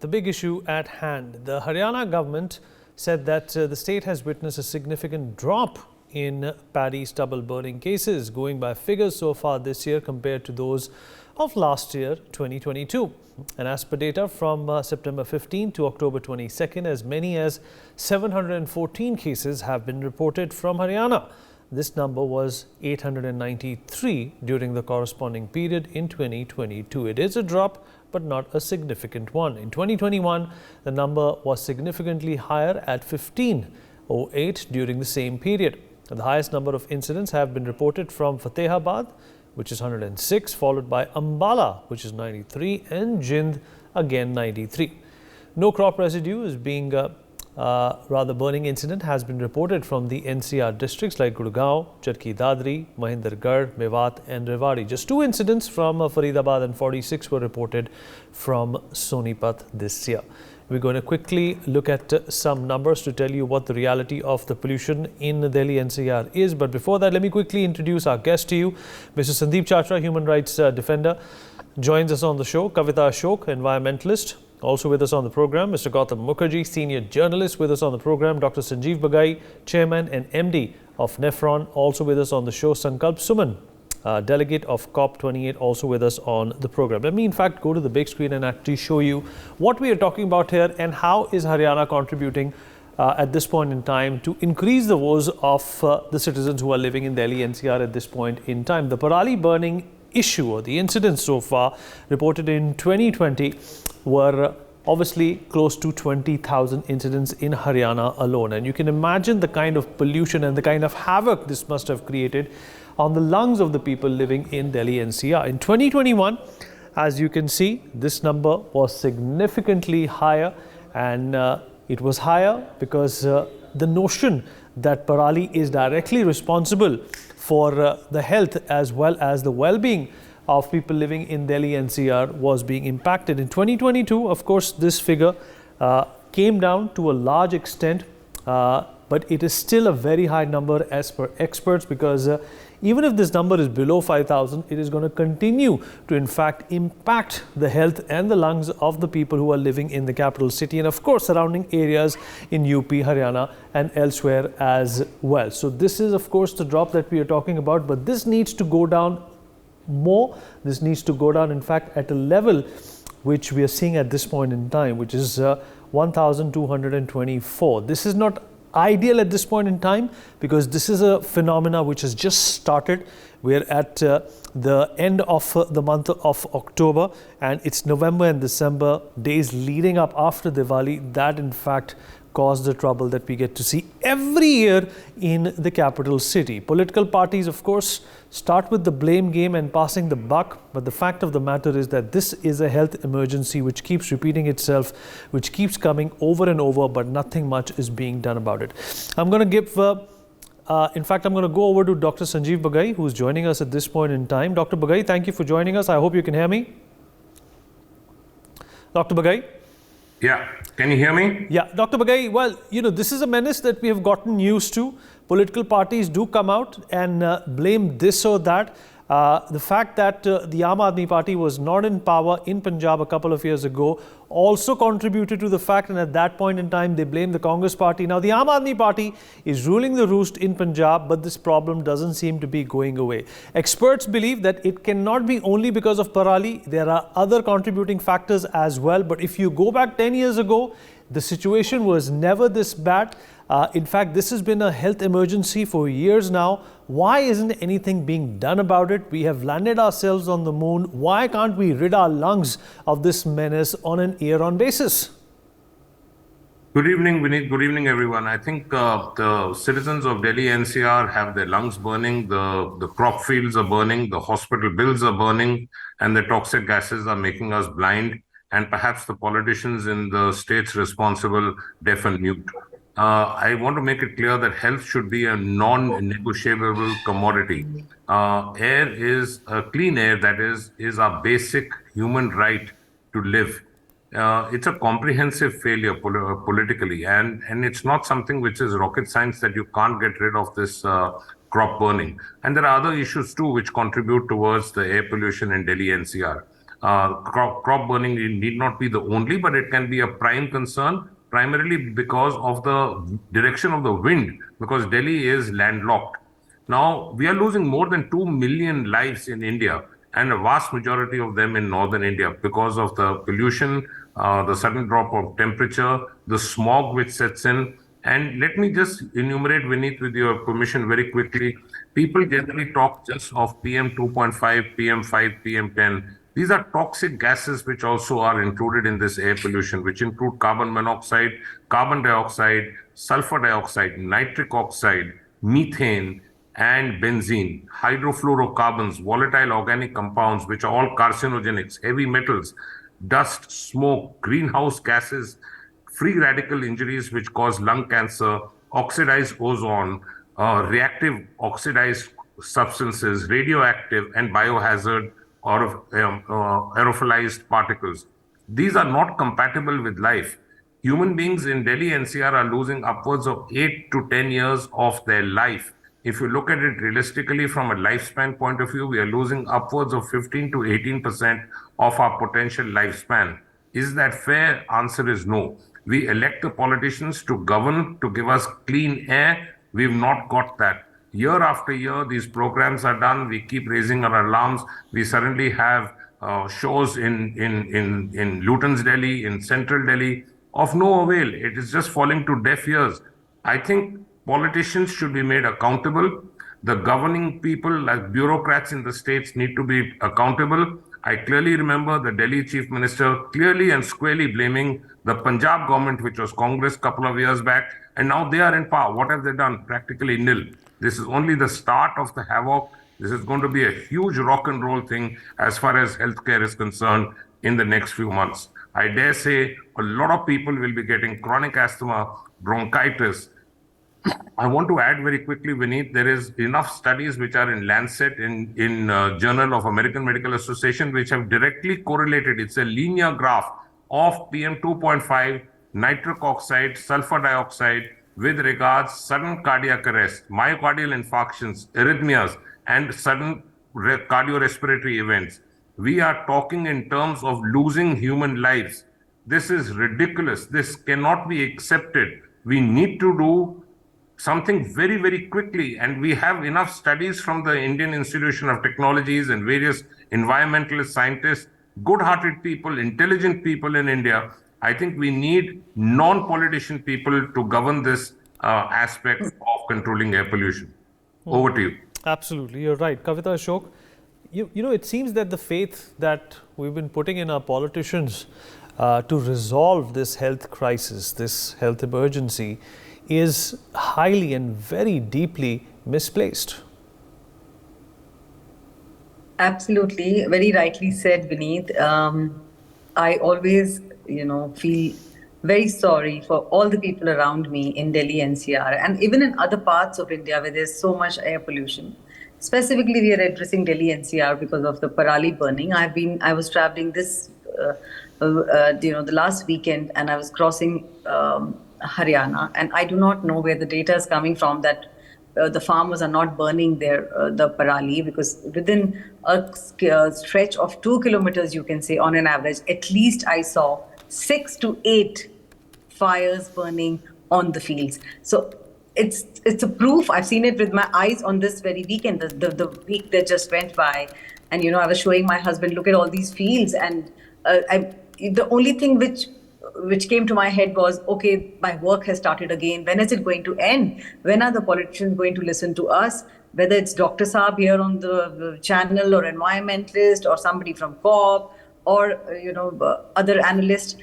The big issue at hand. The Haryana government said that the state has witnessed a significant drop in paddy stubble burning cases, going by figures so far this year compared to those of last year, 2022. And as per data from September 15 to October 22nd, as many as 714 cases have been reported from Haryana. This number was 893 during the corresponding period in 2022. It is a drop, but not a significant one. In 2021, the number was significantly higher at 1508 during the same period. The highest number of incidents have been reported from Fatehabad, which is 106, followed by Ambala, which is 93, and Jind, again 93. No crop residue is being burning incident has been reported from the NCR districts like Gurgaon, Charki Dadri, Mahendragarh, Mewat and Rewari. Just 2 incidents from Faridabad and 46 were reported from Sonipat this year. We're going to quickly look at some numbers to tell you what the reality of the pollution in Delhi NCR is. But before that, let me quickly introduce our guest to you. Mr. Sandeep Chatra, human rights defender, joins us on the show. Kavita Ashok, environmentalist. Also with us on the program, Mr. Gautam Mukherjee, senior journalist with us on the program. Dr. Sanjeev Bagai, chairman and MD of Nephron, also with us on the show. Sankalp Suman, delegate of COP28, also with us on the program. Let me in fact go to the big screen and actually show you what we are talking about here and how is Haryana contributing at this point in time to increase the woes of the citizens who are living in Delhi NCR at this point in time. The Parali burning issue or the incidents so far reported in 2020 were obviously close to 20,000 incidents in Haryana alone. And you can imagine the kind of pollution and the kind of havoc this must have created on the lungs of the people living in Delhi NCR. In 2021, as you can see, this number was significantly higher, and it was higher because the notion that Parali is directly responsible for the health as well as the well-being of people living in Delhi NCR was being impacted. In 2022, of course, this figure came down to a large extent, but it is still a very high number as per experts, because even if this number is below 5,000, it is going to continue to in fact impact the health and the lungs of the people who are living in the capital city and of course surrounding areas in UP, Haryana and elsewhere as well. So this is of course the drop that we are talking about, but this needs to go down more. This needs to go down in fact at a level which we are seeing at this point in time, which is 1,224. This is not ideal at this point in time because this is a phenomena which has just started. We're at the end of the month of October, and it's November and December, days leading up after Diwali, that in fact caused the trouble that we get to see every year in the capital city. Political parties, of course, start with the blame game and passing the buck, but the fact of the matter is that this is a health emergency which keeps repeating itself, which keeps coming over and over, but nothing much is being done about it. I'm going to give, in fact, I'm going to go over to Dr. Sanjeev Bagai, who's joining us at this point in time. Dr. Bagai, thank you for joining us. I hope you can hear me. Dr. Bagai? Yeah. Can you hear me? Yeah. Dr. Bagai, well, you know, this is a menace that we have gotten used to. Political parties do come out and blame this or that. The fact that the Aam Aadmi Party was not in power in Punjab a couple of years ago also contributed to the fact, and at that point in time they blamed the Congress Party. Now the Aam Aadmi Party is ruling the roost in Punjab, but this problem doesn't seem to be going away. Experts believe that it cannot be only because of Parali. There are other contributing factors as well, but if you go back 10 years ago, the situation was never this bad. In fact, this has been a health emergency for years now. Why isn't anything being done about it? We have landed ourselves on the moon. Why can't we rid our lungs of this menace on an year-on basis? Good evening, Vineet. Good evening, everyone. I think the citizens of Delhi NCR have their lungs burning, the crop fields are burning, the hospital bills are burning, and the toxic gases are making us blind, and perhaps the politicians in the states responsible deaf and mute. I want to make it clear that health should be a non-negotiable commodity. Air is clean air, that is our basic human right to live. It's a comprehensive failure politically, and it's not something which is rocket science that you can't get rid of this crop burning. And there are other issues too which contribute towards the air pollution in Delhi NCR. Crop burning need not be the only, but it can be a prime concern, primarily because of the direction of the wind, because Delhi is landlocked. Now, we are losing more than 2 million lives in India, and a vast majority of them in northern India because of the pollution, the sudden drop of temperature, the smog which sets in. And let me just enumerate, Vineet, with your permission, very quickly. People generally talk just of PM 2.5, PM 5, PM 10. These are toxic gases which also are included in this air pollution, which include carbon monoxide, carbon dioxide, sulfur dioxide, nitric oxide, methane, and benzene, hydrofluorocarbons, volatile organic compounds, which are all carcinogenics, heavy metals, dust, smoke, greenhouse gases, free radical injuries which cause lung cancer, oxidized ozone, reactive oxidized substances, radioactive and biohazard or aerosolized particles. These are not compatible with life. Human beings in Delhi NCR are losing upwards of 8 to 10 years of their life. If you look at it realistically from a lifespan point of view, we are losing upwards of 15 to 18% of our potential lifespan. Is that fair? Answer is no. We elect the politicians to govern, to give us clean air. We've not got that. Year after year, these programs are done. We keep raising our alarms. We suddenly have shows in Luton's Delhi, in central Delhi, of no avail. It is just falling to deaf ears. I think politicians should be made accountable. The governing people, like bureaucrats in the states, need to be accountable. I clearly remember the Delhi chief minister clearly and squarely blaming the Punjab government, which was Congress a couple of years back, and now they are in power. What have they done? Practically nil. This is only the start of the havoc. This is going to be a huge rock and roll thing as far as healthcare is concerned in the next few months. I dare say a lot of people will be getting chronic asthma, bronchitis. I want to add very quickly, Vineet, there is enough studies which are in Lancet, in Journal of American Medical Association, which have directly correlated. It's a linear graph of PM 2.5, nitric oxide, sulfur dioxide, with regards sudden cardiac arrest, myocardial infarctions, arrhythmias, and sudden cardiorespiratory events. We are talking in terms of losing human lives. This is ridiculous. This cannot be accepted. We need to do something very, very quickly. And we have enough studies from the Indian Institution of Technologies and various environmentalist scientists, good-hearted people, intelligent people in India. I think we need non-politician people to govern this aspect of controlling air pollution. Over to you. Absolutely, you're right. Kavita, Ashok, you know, it seems that the faith that we've been putting in our politicians to resolve this health crisis, this health emergency, is highly and very deeply misplaced. Absolutely, very rightly said, Vineet. I always, feel very sorry for all the people around me in Delhi NCR and even in other parts of India where there's so much air pollution. Specifically, we are addressing Delhi NCR because of the Parali burning. I was traveling this, the last weekend, and I was crossing Haryana, and I do not know where the data is coming from that the farmers are not burning the Parali, because within a stretch of 2 kilometers, you can say on an average, at least I saw 6 to 8 fires burning on the fields. So it's a proof. I've seen it with my eyes on this very weekend, the week that just went by. And, I was showing my husband, look at all these fields. And the only thing which came to my head was, okay, my work has started again. When is it going to end? When are the politicians going to listen to us? Whether it's Dr. Saab here on the channel, or environmentalist, or somebody from COP, or, other analysts.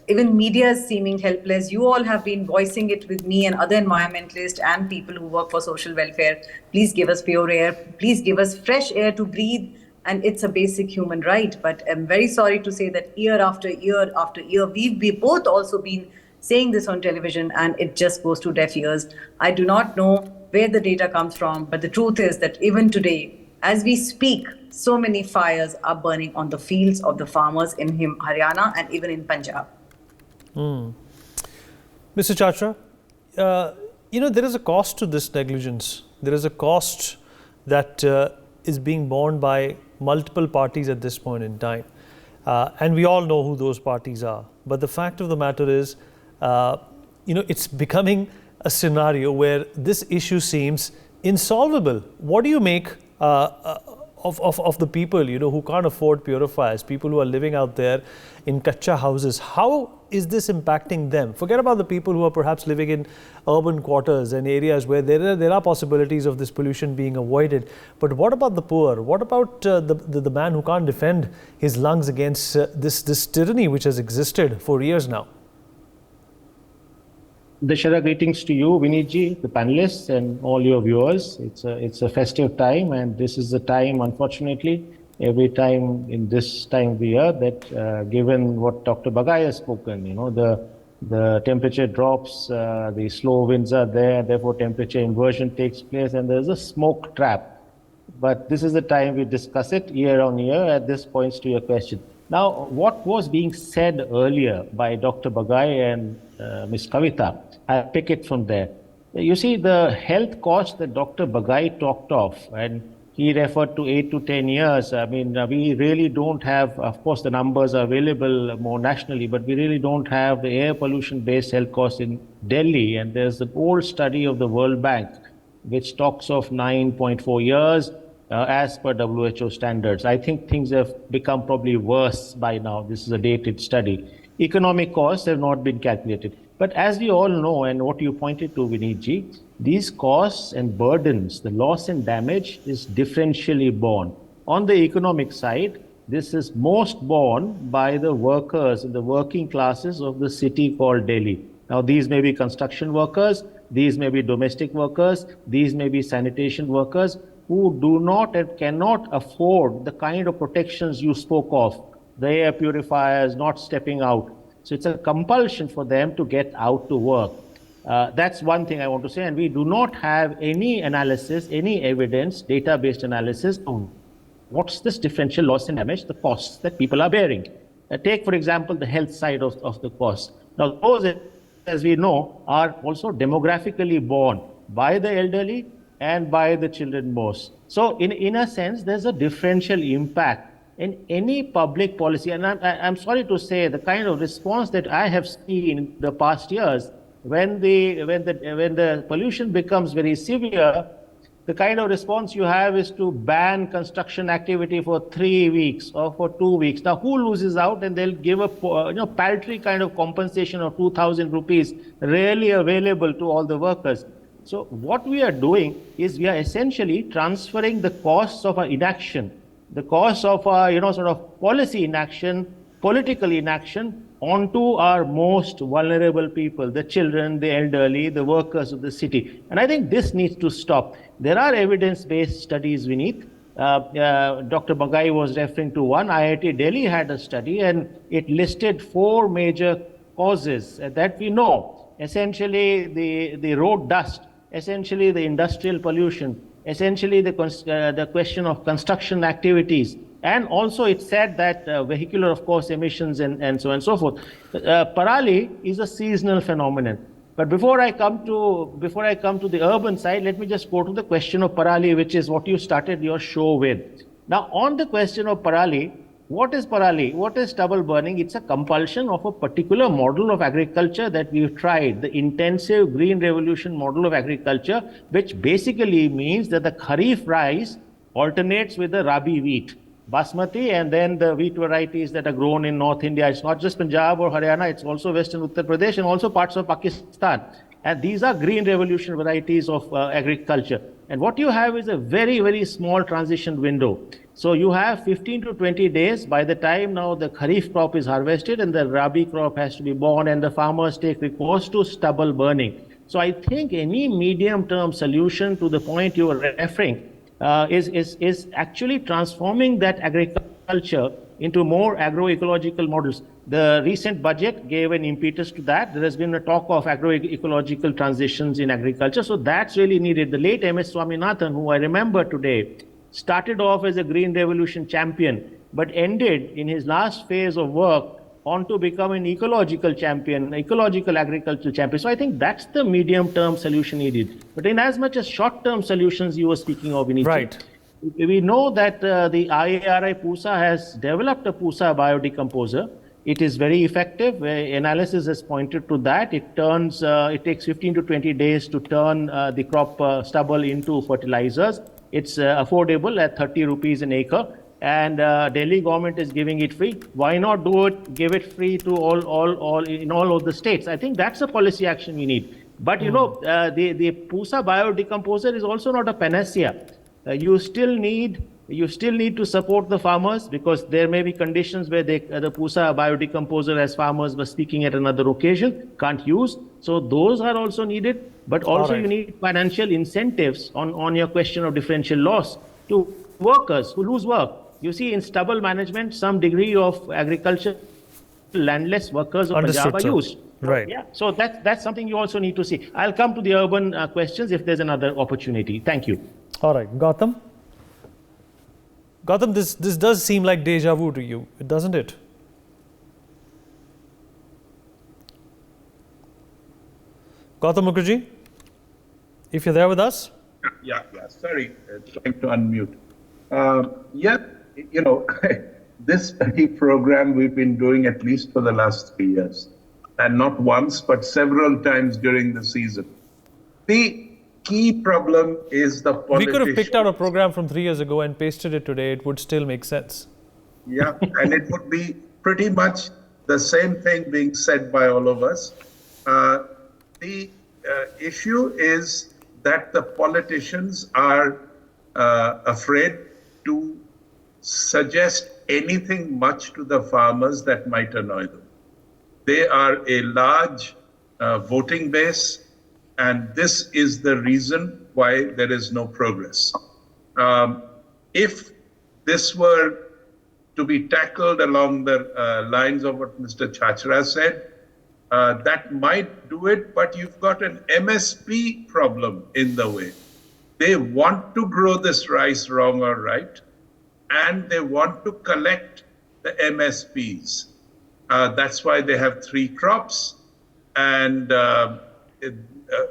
Even media is seeming helpless. You all have been voicing it with me and other environmentalists and people who work for social welfare. Please give us pure air. Please give us fresh air to breathe. And it's a basic human right. But I'm very sorry to say that year after year after year, we've both also been saying this on television, and it just goes to deaf ears. I do not know where the data comes from, but the truth is that even today, as we speak, so many fires are burning on the fields of the farmers in Haryana and even in Punjab. Mr. Chatra, there is a cost to this negligence. There is a cost that is being borne by multiple parties at this point in time. And we all know who those parties are. But the fact of the matter is, it's becoming a scenario where this issue seems insolvable. What do you make of the people, who can't afford purifiers, people who are living out there in kacha houses? How is this impacting them? Forget about the people who are perhaps living in urban quarters and areas where there are possibilities of this pollution being avoided. But what about the poor? What about the man who can't defend his lungs against this tyranny which has existed for years now? Dashara, greetings to you, Vinitji, the panelists, and all your viewers. It's a festive time, and this is the time, unfortunately, every time in this time of the year that, given what Dr. Bagai has spoken, the temperature drops, the slow winds are there, therefore temperature inversion takes place, and there's a smoke trap. But this is the time we discuss it year on year. At this points to your question. Now, what was being said earlier by Dr. Bagai and Ms. Kavita, I pick it from there. You see, the health cost that Dr. Bagai talked of, and he referred to 8 to 10 years. I mean, we really don't have, of course, the numbers are available more nationally, but we really don't have the air pollution-based health costs in Delhi. And there's an old study of the World Bank, which talks of 9.4 years as per WHO standards. I think things have become probably worse by now. This is a dated study. Economic costs have not been calculated. But as we all know, and what you pointed to, Vinitji, these costs and burdens, the loss and damage is differentially borne. On the economic side, this is most borne by the workers in the working classes of the city called Delhi. Now, these may be construction workers, these may be domestic workers, these may be sanitation workers who do not and cannot afford the kind of protections you spoke of, the air purifiers, not stepping out. So it's a compulsion for them to get out to work. That's one thing I want to say. And we do not have any analysis, any evidence, data-based analysis of what's this differential loss and damage, the costs that people are bearing. Take, for example, the health side of the cost. Now, those, as we know, are also demographically borne by the elderly and by the children most. So in a sense, there's a differential impact in any public policy. And I'm sorry to say, the kind of response that I have seen in the past years, when the pollution becomes very severe, the kind of response you have is to ban construction activity for 3 weeks or for 2 weeks. Now, who loses out? And they'll give a paltry kind of compensation of 2,000 rupees, rarely available to all the workers. So what we are doing is we are essentially transferring the costs of our inaction, the costs of our, sort of policy inaction, political inaction, onto our most vulnerable people, the children, the elderly, the workers of the city. And I think this needs to stop. There are evidence-based studies, Vineet. Dr. Bagai was referring to one. IIT Delhi had a study, and it listed 4 major causes that we know. Essentially, the road dust, essentially the industrial pollution, essentially the question of construction activities, and also it said that vehicular, of course, emissions and so on and so forth. Parali is a seasonal phenomenon. But before I come to the urban side, let me just go to the question of Parali, which is what you started your show with. Now, on the question of Parali, what is Parali? What is stubble burning? It's a compulsion of a particular model of agriculture that we've tried, the intensive green revolution model of agriculture, which basically means that the Kharif rice alternates with the Rabi wheat, Basmati, and then the wheat varieties that are grown in North India. It's not just Punjab or Haryana, it's also Western Uttar Pradesh and also parts of Pakistan. And these are green revolution varieties of agriculture. And what you have is a very, very small transition window. So you have 15 to 20 days by the time now the Kharif crop is harvested and the Rabi crop has to be born, and the farmers take recourse to stubble burning. So I think any medium-term solution to the point you were referring is actually transforming that agriculture into more agroecological models. The recent budget gave an impetus to that. There has been a talk of agroecological transitions in agriculture. So that's really needed. The late M.S. Swaminathan, who I remember today, started off as a Green Revolution champion, but ended in his last phase of work on to become an ecological champion, ecological agricultural champion. So I think that's the medium-term solution needed. But in as much as short-term solutions you were speaking of, Vinitji, right. we know that the IARI PUSA has developed a PUSA biodecomposer. It is very effective. Analysis has pointed to that. It takes 15 to 20 days to turn the crop stubble into fertilizers. It's affordable at 30 rupees an acre, and Delhi government is giving it free. Why not do it? Give it free to all in all of the states. I think that's a policy action we need. But you know, the PUSA biodecomposer is also not a panacea. You still need to support the farmers, because there may be conditions where the PUSA biodecomposer, as farmers were speaking at another occasion, can't use. So those are also needed. But also you need financial incentives on your question of differential loss to workers who lose work. You see, in stubble management, some degree of agriculture landless workers of Punjab are used. Right. Yeah. So that's something you also need to see. I'll come to the urban questions if there's another opportunity. Thank you. All right, Gautam. Gautam, this does seem like deja vu to you, doesn't it? Gautam Mukherjee, if you're there with us. Yeah. Sorry, trying to unmute. You know, this study program we've been doing at least for the last 3 years, and not once, but several times during the season. The key problem is the politicians. We could have picked out a program from 3 years ago and pasted it today. It would still make sense. Yeah, and it would be pretty much the same thing being said by all of us. The issue is that the politicians are afraid to suggest anything much to the farmers that might annoy them. They are a large voting base, and this is the reason why there is no progress. If this were to be tackled along the lines of what Mr. Chachra said, that might do it, but you've got an MSP problem in the way. They want to grow this rice wrong or right, and they want to collect the MSPs. That's why they have 3 crops. And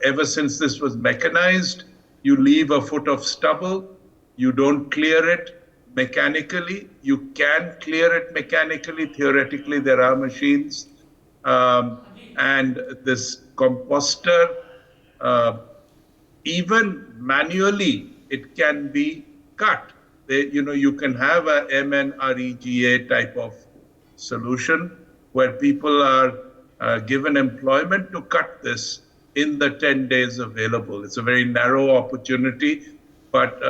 ever since this was mechanized, you leave a foot of stubble, you don't clear it mechanically. You can clear it mechanically. Theoretically, there are machines. And this composter, even manually, it can be cut. You can have a MNREGA type of solution where people are given employment to cut this in the 10 days available. It's a very narrow opportunity, but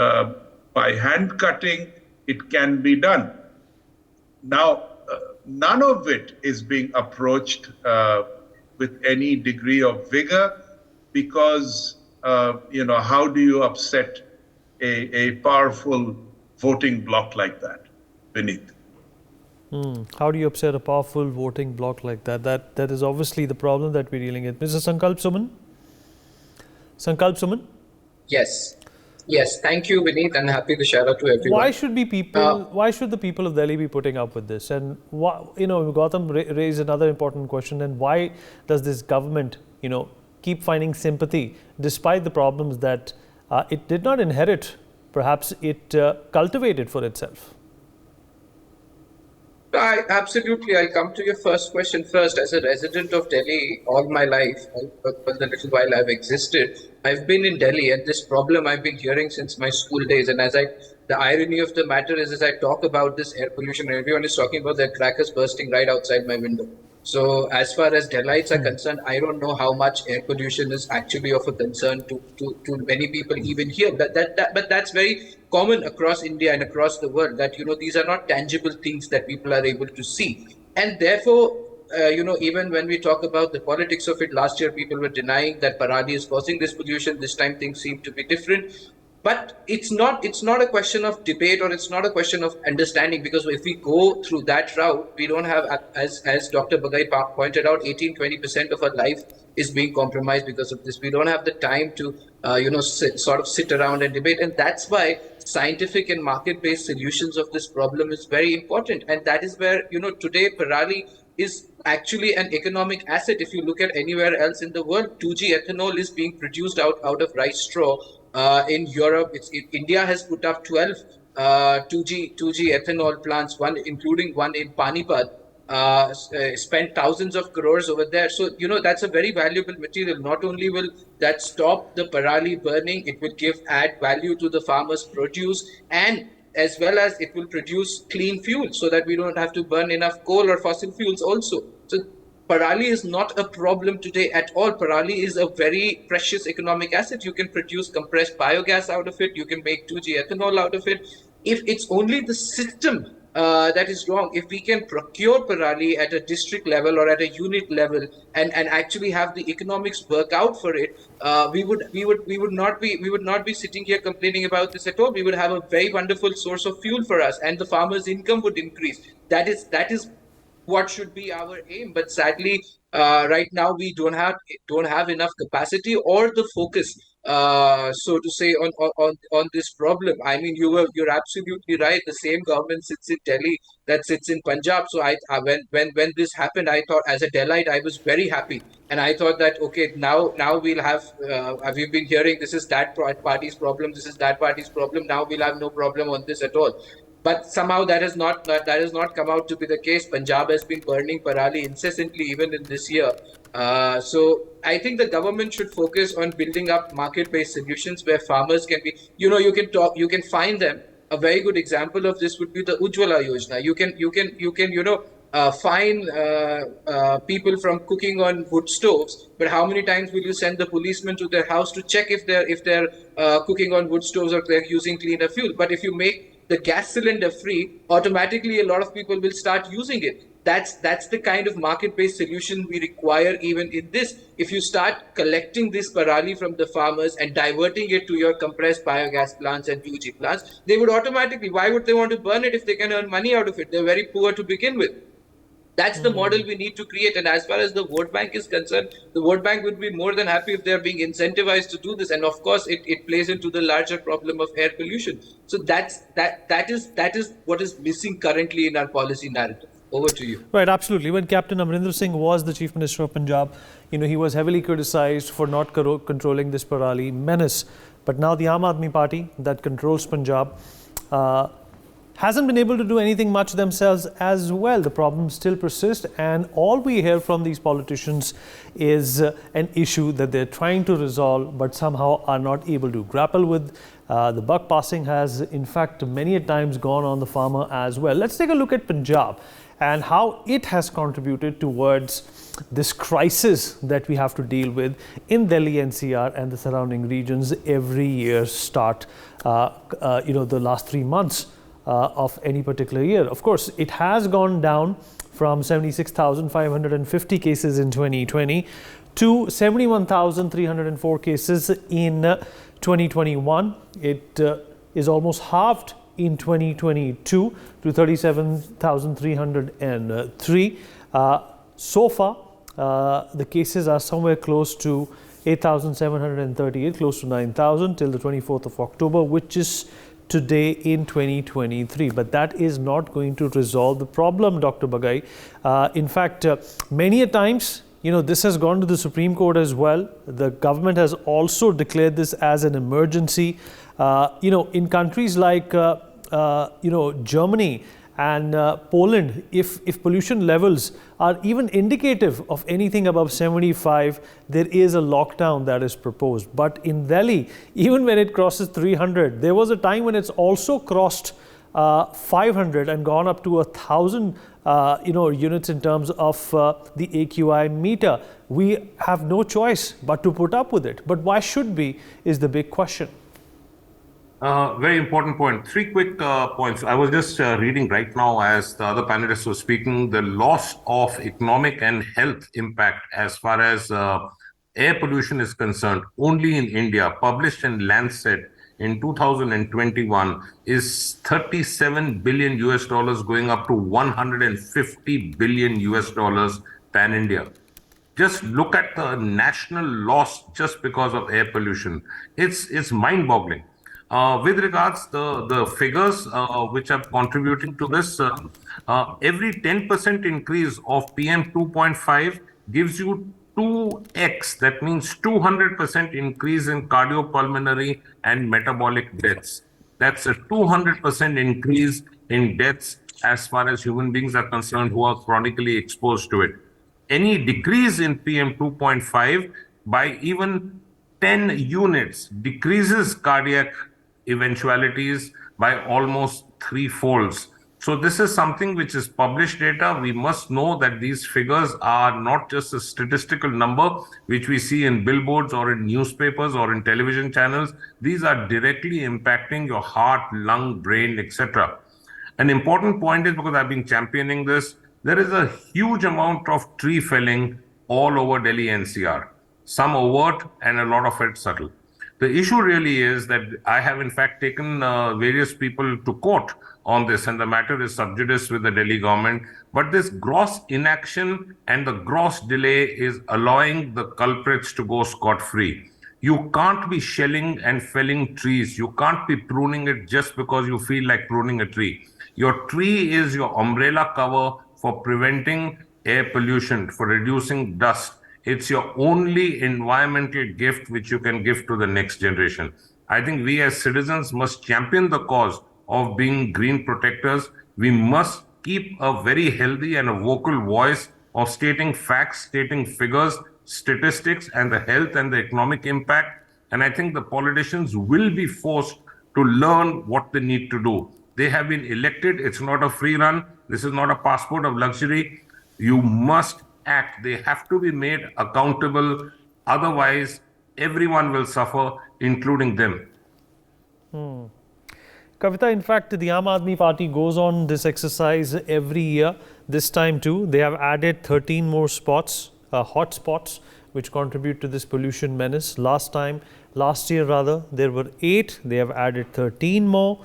by hand cutting, it can be done. Now, none of it is being approached with any degree of vigor, because, how do you upset a powerful voting bloc like that, Vineet? How do you upset a powerful voting bloc like that? That is obviously the problem that we're dealing with. Mr. Sankalp Suman? Sankalp Suman? Yes. Thank you, Vineet, and happy to share out to everyone. Why should the people of Delhi be putting up with this? And Gautam raised another important question. And why does this government, keep finding sympathy despite the problems that it did not inherit? Perhaps it cultivated for itself. I'll come to your first question first. As a resident of Delhi all my life, for the little while I've existed, I've been in Delhi, and this problem I've been hearing since my school days. And the irony of the matter is, as I talk about this air pollution, everyone is talking about their crackers bursting right outside my window. So as far as Delhiites are concerned, I don't know how much air pollution is actually of a concern to many people even here. But that's very common across India and across the world, that these are not tangible things that people are able to see. And therefore, even when we talk about the politics of it, last year people were denying that Parali is causing this pollution. This time things seem to be different. But it's not a question of debate, or it's not a question of understanding, because if we go through that route, we don't have, as Dr. Bagai pointed out, 18-20% of our life is being compromised because of this. We don't have the time to sit around and debate, and that's why scientific and market-based solutions of this problem is very important. And that is where today Parali is actually an economic asset. If you look at anywhere else in the world, 2G ethanol is being produced out of rice straw In Europe, India has put up 12 2G ethanol plants, one including one in Panipat. Spent thousands of crores over there. So, that's a very valuable material. Not only will that stop the parali burning, it will add value to the farmers' produce, and as well as it will produce clean fuel so that we don't have to burn enough coal or fossil fuels also. So parali is not a problem today at all. Parali is a very precious economic asset. You can produce compressed biogas out of it. You can make 2G ethanol out of it. If it's only the system that is wrong, if we can procure parali at a district level or at a unit level and actually have the economics work out for it, we would not be sitting here complaining about this at all. We would have a very wonderful source of fuel for us, and the farmers' income would increase. That is what should be our aim. But sadly, right now we don't have enough capacity or the focus, so to say, on this problem. I mean, you're absolutely right. The same government sits in Delhi that sits in Punjab. So when this happened, I thought, as a Delite, I was very happy, and I thought that, okay, now we'll have. We've been hearing this is that party's problem, this is that party's problem. Now we'll have no problem on this at all. But somehow that has not come out to be the case. Punjab has been burning parali incessantly, even in this year. So I think the government should focus on building up market-based solutions where farmers can be. You can find them. A very good example of this would be the Ujjwala Yojana. You can fine people from cooking on wood stoves, but how many times will you send the policeman to their house to check if they're cooking on wood stoves or they're using cleaner fuel? But if you make the gas cylinder free, automatically a lot of people will start using it. That's the kind of market-based solution we require even in this. If you start collecting this parali from the farmers and diverting it to your compressed biogas plants and 2G plants, they would automatically, why would they want to burn it if they can earn money out of it? They're very poor to begin with. That's the model we need to create. And as far as the vote bank is concerned, the vote bank would be more than happy if they're being incentivized to do this. And of course, it plays into the larger problem of air pollution. So that is what is missing currently in our policy narrative. Over to you. Right, absolutely. When Captain Amarinder Singh was the Chief Minister of Punjab, he was heavily criticized for not controlling this parali menace. But now the Aam Aadmi Party that controls Punjab hasn't been able to do anything much themselves as well. The problems still persist, and all we hear from these politicians is an issue that they're trying to resolve but somehow are not able to grapple with. The buck passing has in fact many a times gone on the farmer as well. Let's take a look at Punjab and how it has contributed towards this crisis that we have to deal with in Delhi NCR and the surrounding regions every year start the last 3 months of any particular year. Of course, it has gone down from 76,550 cases in 2020 to 71,304 cases in 2021. It is almost halved in 2022 to 37,303. So far, the cases are somewhere close to 8,738, close to 9,000 till the 24th of October, which is today in 2023. But that is not going to resolve the problem, Dr. Bagai. In fact, many a times, this has gone to the Supreme Court as well. The government has also declared this as an emergency. In countries like, Germany and Poland, if pollution levels are even indicative of anything above 75, there is a lockdown that is proposed. But in Delhi, even when it crosses 300, there was a time when it's also crossed 500 and gone up to 1,000 units in terms of the AQI meter. We have no choice but to put up with it. But why should we is the big question. Very important point. 3 quick points. I was just reading right now as the other panelists were speaking, the loss of economic and health impact as far as air pollution is concerned, only in India, published in Lancet in 2021, is 37 billion US dollars going up to 150 billion US dollars pan India. Just look at the national loss just because of air pollution. It's mind-boggling. With regards the figures which are contributing to this, every 10% increase of PM 2.5 gives you 2x, that means 200% increase in cardiopulmonary and metabolic deaths. That's a 200% increase in deaths as far as human beings are concerned who are chronically exposed to it. Any decrease in PM 2.5 by even 10 units decreases cardiac eventualities by almost three folds. So this is something which is published data. We must know that these figures are not just a statistical number which we see in billboards or in newspapers or in television channels. These are directly impacting your heart, lung, brain, etc. An important point is, because I've been championing this, there is a huge amount of tree felling all over Delhi NCR. Some overt and a lot of it subtle. The issue really is that I have in fact taken various people to court on this, and the matter is sub judice with the Delhi government. But this gross inaction and the gross delay is allowing the culprits to go scot-free. You can't be shelling and felling trees. You can't be pruning it just because you feel like pruning a tree. Your tree is your umbrella cover for preventing air pollution, for reducing dust. It's your only environmental gift which you can give to the next generation. I think we as citizens must champion the cause of being green protectors. We must keep a very healthy and a vocal voice of stating facts, stating figures, statistics, and the health and the economic impact. And I think the politicians will be forced to learn what they need to do. They have been elected. It's not a free run. This is not a passport of luxury. You must act. They have to be made accountable. Otherwise, everyone will suffer, including them. Kavita, in fact, the Aam Aadmi Party goes on this exercise every year. This time too, they have added 13 more spots, hot spots, which contribute to this pollution menace. Last year rather, there were 8. They have added 13 more.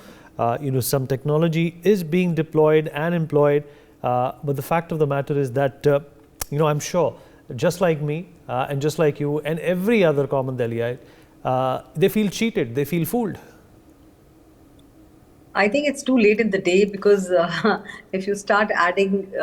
Some technology is being deployed and employed. But the fact of the matter is that, I'm sure, just like me and just like you and every other common Delhiite, they feel cheated, they feel fooled. I think it's too late in the day, because if you start adding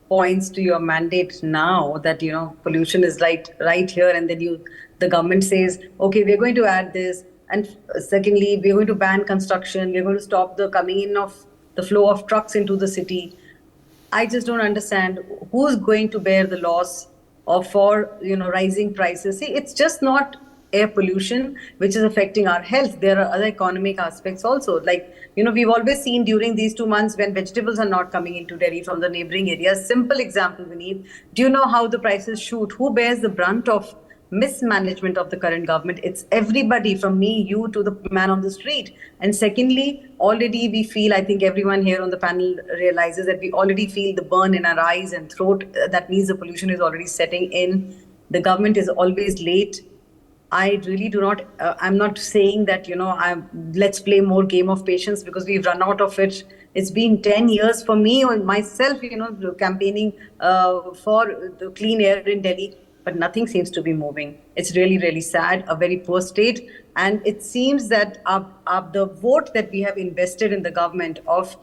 points to your mandate now that, pollution is right here, and then the government says, okay, we're going to add this. And secondly, we're going to ban construction. We're going to stop the coming in of the flow of trucks into the city. I just don't understand who's going to bear the loss for rising prices. See, it's just not air pollution which is affecting our health. There are other economic aspects also. Like, we've always seen during these 2 months when vegetables are not coming into Delhi from the neighboring areas. Simple example, Vineet. Do you know how the prices shoot? Who bears the brunt of mismanagement of the current government? It's everybody, from me, you, to the man on the street. And secondly, already we feel, I think everyone here on the panel realizes that we already feel the burn in our eyes and throat. That means the pollution is already setting in. The government is always late. I really do not, I'm not saying that, let's play more game of patience, because we've run out of it. It's been 10 years for me or myself, campaigning for the clean air in Delhi. But nothing seems to be moving. It's really, really sad, a very poor state. And it seems that the vote that we have invested in the government of,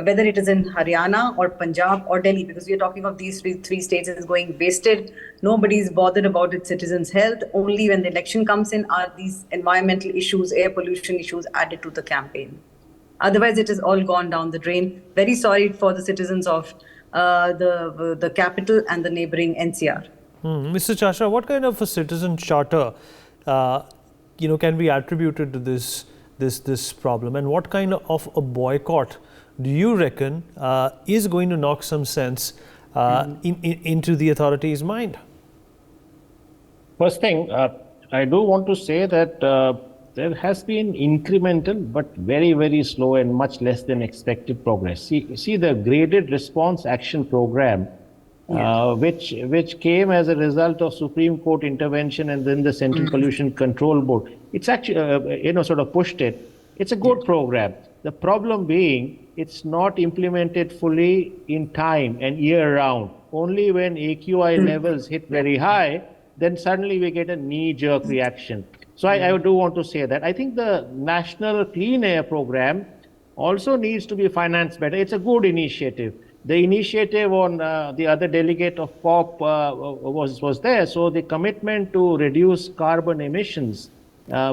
whether it is in Haryana or Punjab or Delhi, because we are talking of these three states, is going wasted. Nobody's bothered about its citizens' health. Only when the election comes in are these environmental issues, air pollution issues added to the campaign. Otherwise, it has all gone down the drain. Very sorry for the citizens of the capital and the neighboring NCR. Mr. Chashra, what kind of a citizen charter, can be attributed to this problem, and what kind of a boycott do you reckon is going to knock some sense into the authorities' mind? First thing, I do want to say that there has been incremental but very, very slow and much less than expected progress. See the graded response action program, which came as a result of Supreme Court intervention and then the Central Pollution Control Board. It's actually, sort of pushed it. It's a good program. The problem being, it's not implemented fully in time and year round. Only when AQI levels hit very high, then suddenly we get a knee-jerk reaction. So I do want to say that. I think the National Clean Air Program also needs to be financed better. It's a good initiative. The initiative on the other delegate of COP was there. So the commitment to reduce carbon emissions,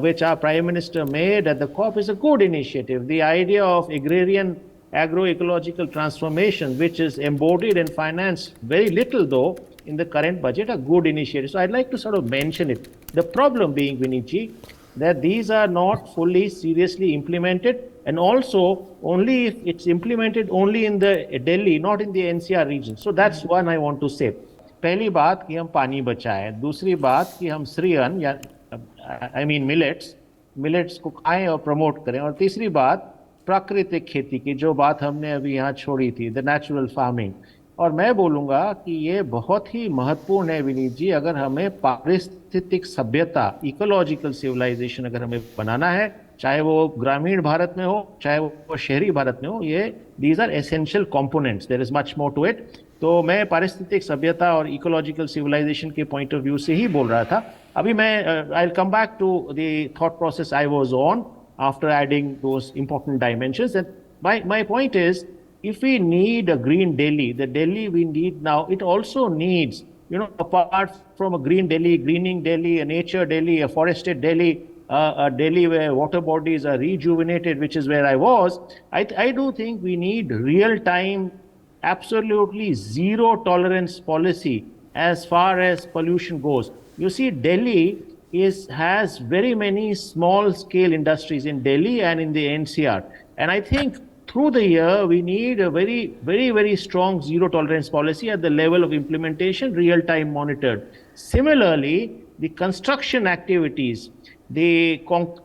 which our Prime Minister made at the COP, is a good initiative. The idea of agrarian agroecological transformation, which is embodied and financed very little though in the current budget, are good initiatives. So I'd like to sort of mention it. The problem being, Vinitji, that these are not fully seriously implemented, and also only if it's implemented only in the Delhi, not in the NCR region. So that's one I want to say. पहली बात कि हम पानी बचाएं, दूसरी बात कि हम श्री अन्न या I mean मिलेट्स को खाएं और प्रमोट करें, और तीसरी बात प्राकृतिक खेती की, जो बात हमने अभी यहाँ छोड़ी थी, द नेचुरल फार्मिंग। और मैं बोलूँगा कि ये बहुत ही महत्वपूर्ण है विनीत जी, अगर हमें पारिस्थितिक सभ्यता, इकोलॉजिकल सिविलाइजेशन अगर हमें बनाना है, चाहे वो ग्रामीण भारत में हो, चाहे वो शहरी भारत में हो, ये these are essential components, there is much more to it. तो मैं पारिस्थितिक सभ्यता और इकोलॉजिकल सिविलाइजेशन के पॉइंट ऑफ व्यू से ही बोल रहा था। अभी मैं I will come back to the thought process I was on after adding those important dimensions. And my point is, if we need a green Delhi, the Delhi we need now, it also needs, apart from a green Delhi, greening Delhi, a nature Delhi, a forested Delhi, a Delhi where water bodies are rejuvenated, which is where I was, I do think we need real-time, absolutely zero tolerance policy as far as pollution goes. You see, Delhi has very many small-scale industries in Delhi and in the NCR. And I think through the year, we need a very, very, very strong zero-tolerance policy at the level of implementation, real-time monitored. Similarly, the construction activities, the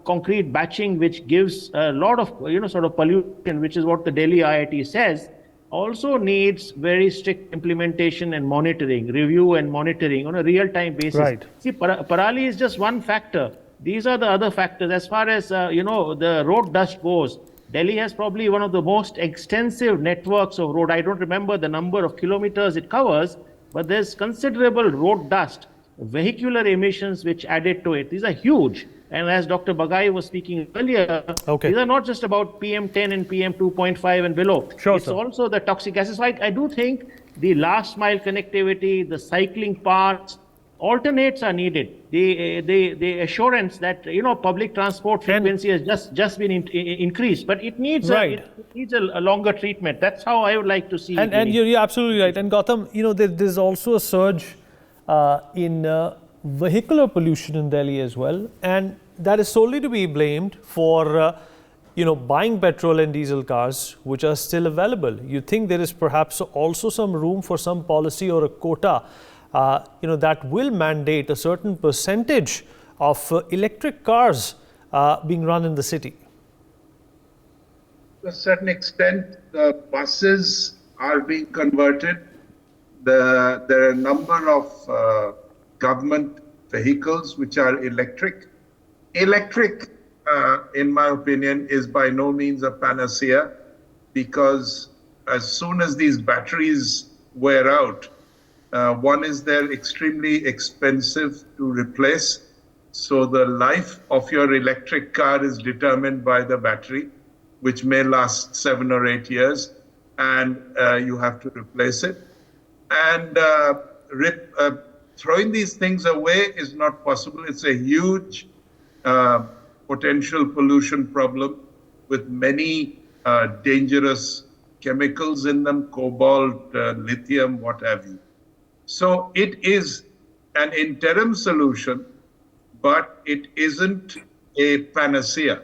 concrete batching, which gives a lot of, sort of pollution, which is what the Delhi IIT says, also needs very strict implementation and monitoring, review and monitoring on a real-time basis. Right. See, Parali is just one factor. These are the other factors. As far as, the road dust goes, Delhi has probably one of the most extensive networks of road. I don't remember the number of kilometers it covers, but there's considerable road dust, vehicular emissions which added to it. These are huge. And as Dr. Bagai was speaking earlier, these are not just about PM10 and PM2.5 and below. Sure, it's sir. also the toxic gases. So I do think the last mile connectivity, the cycling paths, alternates are needed. The assurance that public transport frequency has just been increased, but it needs it needs a longer treatment. That's how I would like to see it. And you're absolutely right. And Gautam, there's also a surge in vehicular pollution in Delhi as well, and that is solely to be blamed for buying petrol and diesel cars which are still available. You think there is perhaps also some room for some policy or a quota that will mandate a certain percentage of electric cars being run in the city? To a certain extent, the buses are being converted. There are a number of government vehicles which are electric. Electric, in my opinion, is by no means a panacea, because as soon as these batteries wear out, one is they're extremely expensive to replace. So the life of your electric car is determined by the battery, which may last 7 or 8 years, and you have to replace it. And throwing these things away is not possible. It's a huge potential pollution problem with many dangerous chemicals in them, cobalt, lithium, what have you. So it is an interim solution, but it isn't a panacea.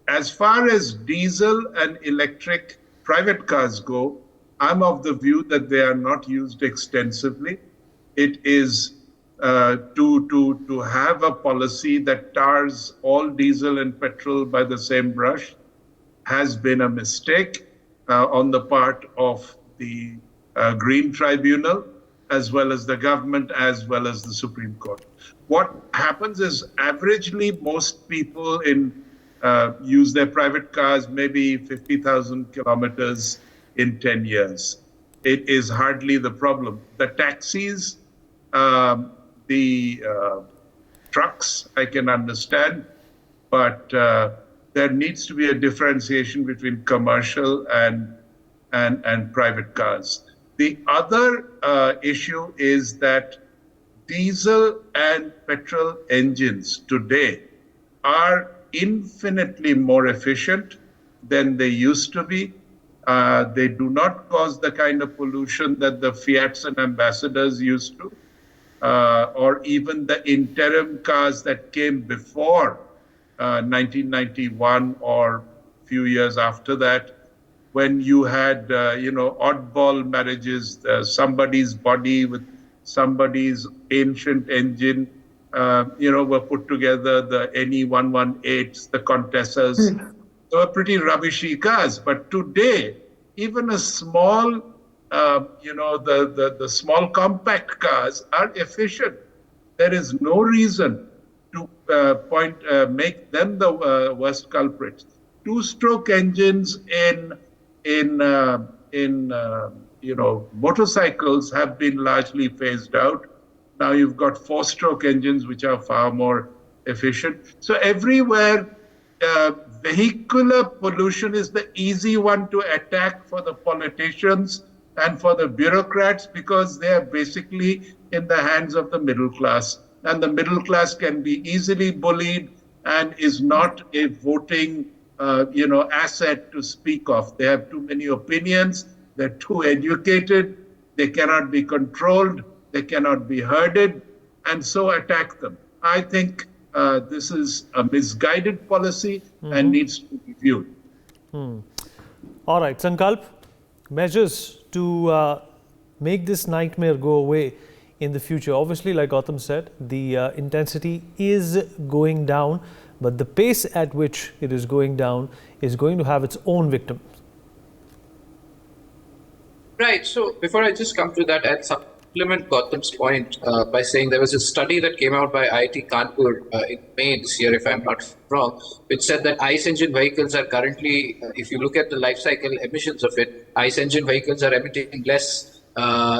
As far as diesel and electric private cars go, I'm of the view that they are not used extensively. It is to have a policy that tars all diesel and petrol by the same brush has been a mistake on the part of the Green Tribunal, as well as the government, as well as the Supreme Court. What happens is, averagely, most people use their private cars maybe 50,000 kilometers in 10 years. It is hardly the problem. The taxis, the trucks, I can understand, but there needs to be a differentiation between commercial and and private cars. The other issue is that diesel and petrol engines today are infinitely more efficient than they used to be. They do not cause the kind of pollution that the Fiats and Ambassadors used to, or even the interim cars that came before 1991 or a few years after that, when you had, oddball marriages, somebody's body with somebody's ancient engine, were put together, the NE118s, the Contessas. They were pretty rubbishy cars. But today, even a small, the small compact cars are efficient. There is no reason to make them the worst culprits. Two-stroke engines in motorcycles have been largely phased out. Now you've got four-stroke engines, which are far more efficient. So everywhere, vehicular pollution is the easy one to attack for the politicians and for the bureaucrats, because they are basically in the hands of the middle class. And the middle class can be easily bullied and is not a voting asset to speak of. They have too many opinions, they're too educated, they cannot be controlled, they cannot be herded, and so attack them. I think this is a misguided policy and needs to be reviewed. All right, Sankalp, measures to make this nightmare go away in the future. Obviously, like Gautam said, the intensity is going down, but the pace at which it is going down is going to have its own victims. Right. So before I just come to that, I'd supplement Gautam's point by saying there was a study that came out by IIT Kanpur in May this year, if I'm not wrong, which said that ICE engine vehicles are currently, if you look at the life cycle emissions of it, ICE engine vehicles are emitting less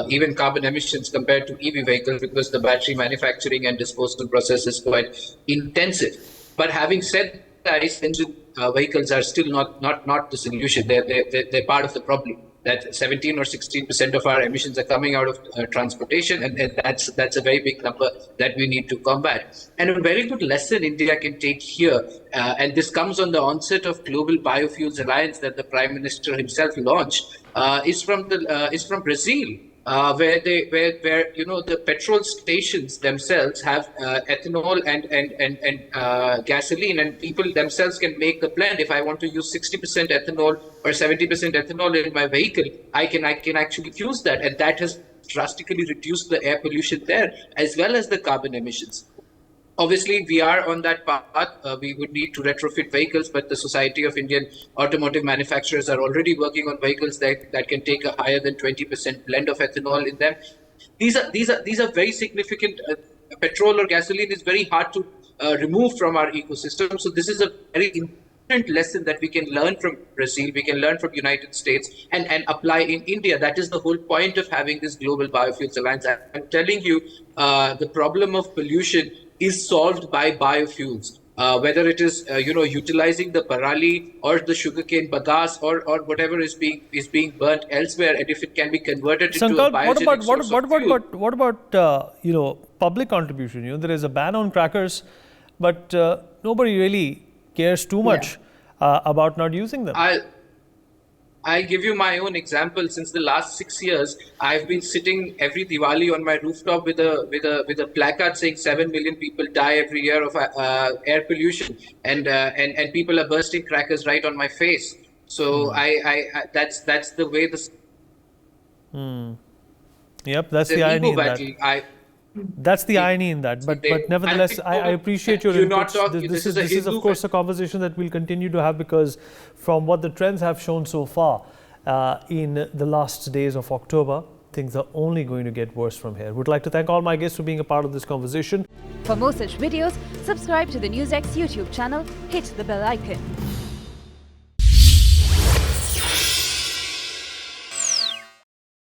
even carbon emissions compared to EV vehicles, because the battery manufacturing and disposal process is quite intensive. But having said that, ICE engine vehicles are still not the solution. They're part of the problem. That 17 or 16% of our emissions are coming out of transportation, and that's a very big number that we need to combat. And a very good lesson India can take here, and this comes on the onset of Global Biofuels Alliance that the Prime Minister himself launched, is from Brazil. Where the petrol stations themselves have ethanol and gasoline, and people themselves can make the blend. If I want to use 60% ethanol or 70% ethanol in my vehicle, I can actually use that, and that has drastically reduced the air pollution there as well as the carbon emissions. Obviously, we are on that path. We would need to retrofit vehicles, but the Society of Indian Automotive Manufacturers are already working on vehicles that can take a higher than 20% blend of ethanol in them. These are very significant. Petrol or gasoline is very hard to remove from our ecosystem. So this is a very important lesson that we can learn from Brazil, we can learn from United States, and apply in India. That is the whole point of having this Global Biofuels Alliance. I'm telling you, the problem of pollution is solved by biofuels, whether it is utilizing the parali or the sugarcane bagasse or whatever is being burnt elsewhere, and if it can be converted into a biogenic source of fuel. What about public contribution? There is a ban on crackers, but nobody really cares too much about not using them. I'll give you my own example. Since the last 6 years, I've been sitting every Diwali on my rooftop with a placard saying 7 million people die every year of air pollution, and people are bursting crackers right on my face. So that's the way the Yep, that's the irony in that. That's the irony in that, but nevertheless, I appreciate your inputs. This is of course a conversation that we'll continue to have, because from what the trends have shown so far in the last days of October, things are only going to get worse from here. Would like to thank all my guests for being a part of this conversation. For more such videos, subscribe to the NewsX YouTube channel, hit the bell icon.